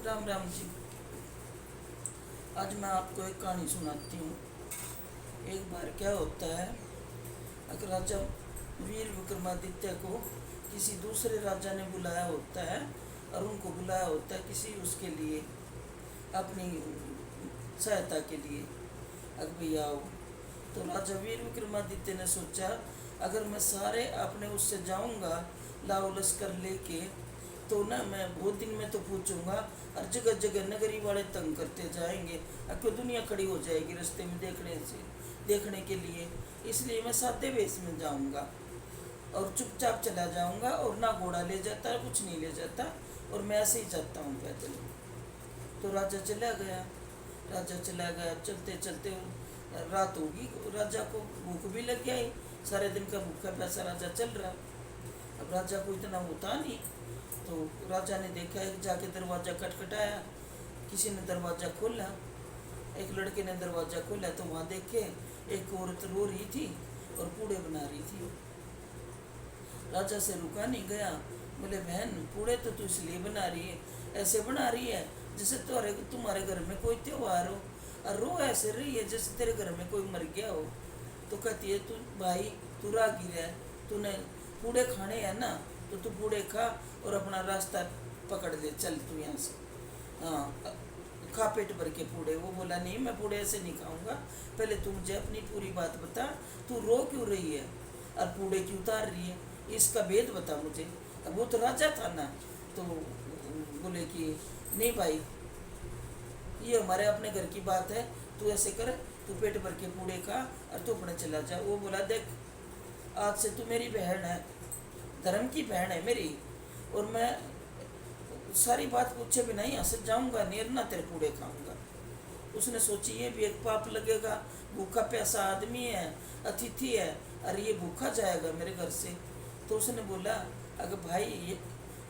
राम राम जी। आज मैं आपको एक कहानी सुनाती हूँ। एक बार क्या होता है, अगर राजा वीर विक्रमादित्य को किसी दूसरे राजा ने बुलाया होता है और उनको बुलाया होता है किसी उसके लिए, अपनी सहायता के लिए, अगर भैया आओ। तो राजा वीर विक्रमादित्य ने सोचा, अगर मैं सारे अपने उससे जाऊंगा लाओ लश्कर लेके, तो ना मैं बहुत दिन में तो पूछूंगा और जगह जगह नगरी वाले तंग करते जाएंगे, क्यों दुनिया खड़ी हो जाएगी रास्ते में देखने के लिए। इसलिए मैं सादे वेश में जाऊंगा और चुपचाप चला जाऊंगा, और ना घोड़ा ले जाता कुछ नहीं ले जाता, और मैं ऐसे ही जाता हूँ पैदल। तो राजा चला गया। चलते चलते रात होगी। राजा को भूख भी लग गई, सारे दिन का भूखा प्यासा राजा चल रहा। अब राजा को इतना होता नहीं, तो राजा ने देखा, एक जाके दरवाज़ा खटखटाया। किसी ने दरवाज़ा खोला, एक लड़के ने दरवाज़ा खोला, तो वहाँ देखे एक औरत रो रही थी और पूड़े बना रही थी। राजा से रुका नहीं गया, बोले बहन पूड़े तो तू इसलिए बना रही है, ऐसे बना रही है जैसे तुम्हारे घर में कोई त्योहार हो, और रो ऐसे रही है जैसे तेरे घर में कोई मर गया हो। तो कहती है, तू भाई तू राहगीर है, तूने पूड़े खाने हैं ना, तो तू पूड़े खा और अपना रास्ता पकड़ ले, चल तू यहाँ से, हाँ खा पेट भर के पूड़े। वो बोला नहीं, मैं पूड़े ऐसे नहीं खाऊंगा, पहले तू मुझे अपनी पूरी बात बता, तू रो क्यों रही है और पूड़े क्यों उतार रही है, इसका भेद बता मुझे। अब वो तो राजा था ना, तो बोले कि नहीं भाई, ये हमारे अपने घर की बात है, तू ऐसे कर, तू पेट भर के पूड़े खा और तू अपने चला जा। वो बोला, देख आज से तू मेरी बहन है, धर्म की बहन है मेरी, और मैं सारी बात पूछे बिना ही यहाँ से जाऊँगा नहीं, और ना तेरे पूड़े खाऊंगा। उसने सोची ये भी एक पाप लगेगा, भूखा प्यासा आदमी है, अतिथि है, और ये भूखा जाएगा मेरे घर से। तो उसने बोला, अगर भाई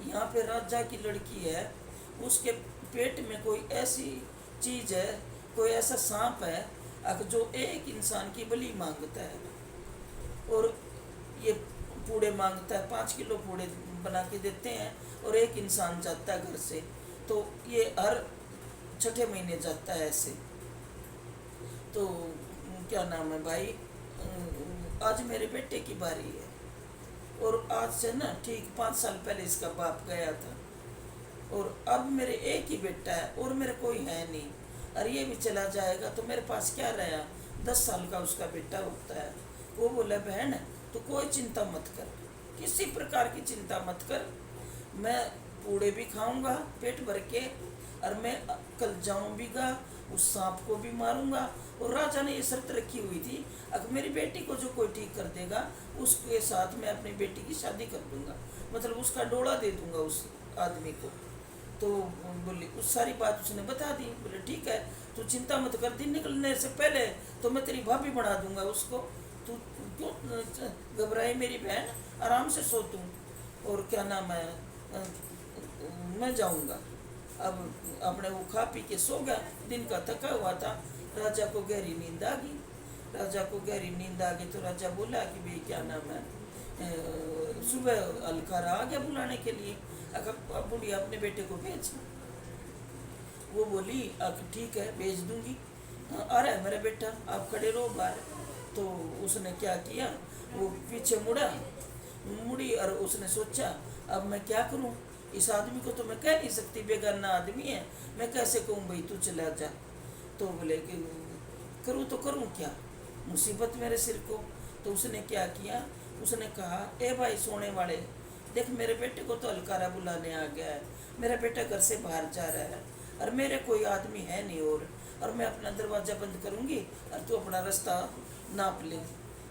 यहाँ पे राजा की लड़की है, उसके पेट में कोई ऐसी चीज़ है, कोई ऐसा सांप है अगर जो एक इंसान की बलि मांगता है, और ये पूड़े मांगता है, 5 किलो पूड़े बना के देते हैं, और एक इंसान जाता है घर से, तो ये हर छठे महीने जाता है ऐसे। तो क्या नाम है भाई, आज मेरे बेटे की बारी है, और आज से ना ठीक 5 साल पहले इसका बाप गया था, और अब मेरे एक ही बेटा है और मेरे कोई है नहीं, और ये भी चला जाएगा तो मेरे पास क्या रहा। 10 साल का उसका बेटा होता है। वो बोला, बहन तो कोई चिंता मत कर, किसी प्रकार की चिंता मत कर, मैं पूड़े भी खाऊंगा पेट भर के, और मैं कल जाऊँ भी गा, उस सांप को भी मारूंगा। और राजा ने ये शर्त रखी हुई थी, अगर मेरी बेटी को जो कोई ठीक कर देगा उसके साथ मैं अपनी बेटी की शादी कर दूंगा, मतलब उसका डोला दे दूंगा उस आदमी को। तो बोली, उस सारी बात उसने बता दी। बोले ठीक है, तू चिंता मत कर, दिन निकलने से पहले तो मैं तेरी भाभी बना दूंगा उसको, तू क्यों घबराए मेरी बहन, आराम से सो तू, और क्या नाम है, मैं जाऊंगा। अब अपने वो खा पी के सो गया, दिन का थका हुआ था। राजा को गहरी नींद आ गई। तो राजा बोला कि भाई क्या नाम है, सुबह अलकारा आ गया बुलाने के लिए, अगर बुढ़िया अपने बेटे को भेज। वो बोली, ठीक है भेज दूंगी, आ रहा है मेरा बेटा, आप खड़े रहो बाहर। तो उसने क्या किया, वो पीछे मुड़ी, और उसने सोचा अब मैं क्या करूं, इस आदमी को तो मैं कह नहीं सकती, बेगाना आदमी है, मैं कैसे कहूँ भाई तू चला जा। तो बोले कि करूँ तो करूँ क्या, मुसीबत मेरे सिर को। तो उसने क्या किया, उसने कहा, ए भाई सोने वाले, देख मेरे बेटे को तो अलकारा बुलाने आ गया है, मेरा बेटा घर से बाहर जा रहा है, और मेरे कोई आदमी है नहीं, और मैं अपना दरवाज़ा बंद करूँगी और तू अपना रास्ता नाप ले,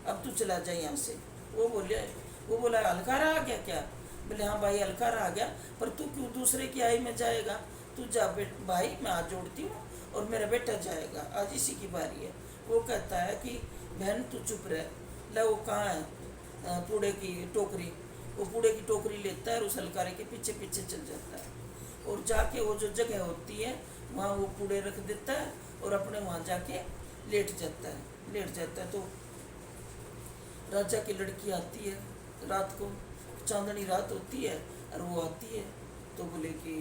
अब तू चला जाए यहाँ से। वो बोला अलकारा आ गया क्या। बोले हाँ भाई अलकारा आ गया, पर तू क्यों दूसरे की आई में जाएगा, तू जा भाई, मैं हाथ जोड़ती हूँ, और मेरा बेटा जाएगा, आज इसी की बारी है। वो कहता है कि बहन तू चुप रह, ला वो कहाँ है पूड़े की टोकरी। वो पूड़े की टोकरी लेता है और उस अलकारे के पीछे पीछे चल जाता है, और जाके वो जो जगह होती है वहाँ वो पूड़े रख देता है, और अपने वहाँ जाके लेट जाता है। तो राजा की लड़की आती है रात को, चांदनी रात होती है, और वो आती है, तो बोले कि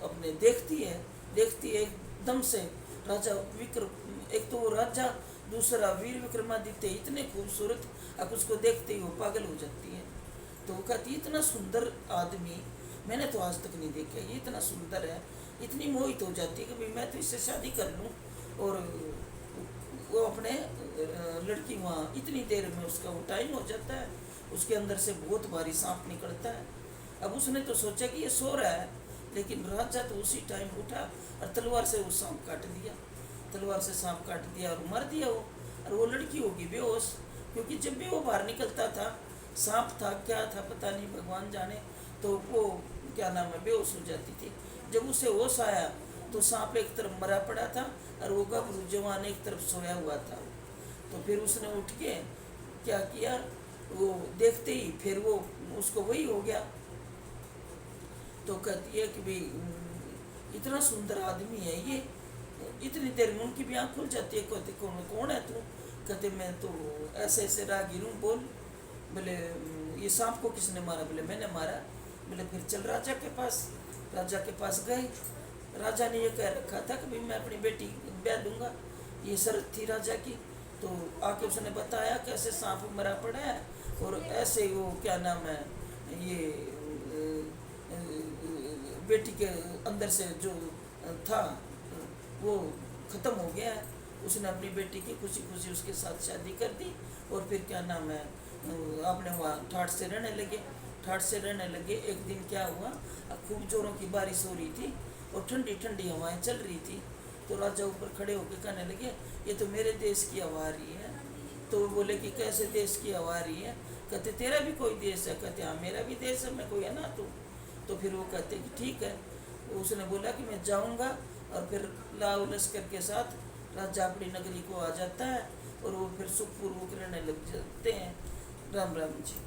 अब अपने देखती है एकदम से राजा विक्रम, एक तो वो राजा, दूसरा वीर विक्रमादित्य इतने खूबसूरत, अब उसको देखते ही वो पागल हो जाती है। तो वो कहती इतना सुंदर आदमी मैंने तो आज तक नहीं देखा, ये इतना सुंदर है, इतनी मोहित हो जाती है कि भाई मैं तो इससे शादी कर लूँ। और वो अपने लड़की वहाँ इतनी देर में उसका वो टाइम हो जाता है, उसके अंदर से बहुत भारी सांप निकलता है। अब उसने तो सोचा कि ये सो रहा है, लेकिन राजा तो उसी टाइम उठा और तलवार से वो सांप काट दिया, तलवार से सांप काट दिया और मार दिया वो। और वो लड़की होगी बेहोश, क्योंकि जब भी वो बाहर निकलता था, सांप था क्या था पता नहीं, भगवान जाने, तो वो क्या नाम है बेहोश हो जाती थी। जब उसे होश आया तो सांप एक तरफ मरा पड़ा था और वो गबरू जवान एक तरफ सोया हुआ था। तो फिर उसने उठ के क्या किया, वो देखते ही फिर वो उसको वही हो गया। तो कहती है कि भाई इतना सुंदर आदमी है ये, इतनी देर में उनकी भी आँख खुल जाती है। कहते कौन है तू? कहते मैं तो ऐसे ऐसे राहगीर हूँ। बोल। बोले ये सांप को किसने मारा? बोले मैंने मारा। बोले फिर चल राजा के पास। राजा के पास गए। राजा ने ये कह रखा था कि भाई मैं अपनी बेटी ब्याह दूंगा, ये शर्त थी राजा की। तो आके उसने बताया कैसे सांप मरा पड़ा है और ऐसे वो क्या नाम है ये बेटी के अंदर से जो था वो ख़त्म हो गया है। उसने अपनी बेटी की खुशी खुशी उसके साथ शादी कर दी और फिर क्या नाम है आपने वहाँ ठाठ से रहने लगे। ठाठ से रहने लगे। एक दिन क्या हुआ, खूब जोरों की बारिश हो रही थी और ठंडी ठंडी हवाएं चल रही थी। तो राजा ऊपर खड़े होकर कहने लगे ये तो मेरे देश की हवा आ रही है। तो वो बोले कि कैसे देश की हवा आ रही है? कहते तेरा भी कोई देश है? कहते हाँ मेरा भी देश है, मैं कोई है ना तू। तो फिर वो कहते कि ठीक है। उसने बोला कि मैं जाऊंगा और फिर लाव लश्कर के साथ राजा अपनी नगरी को आ जाता है और वो फिर सुखपूर्वक रहने लग जाते हैं। राम राम जी।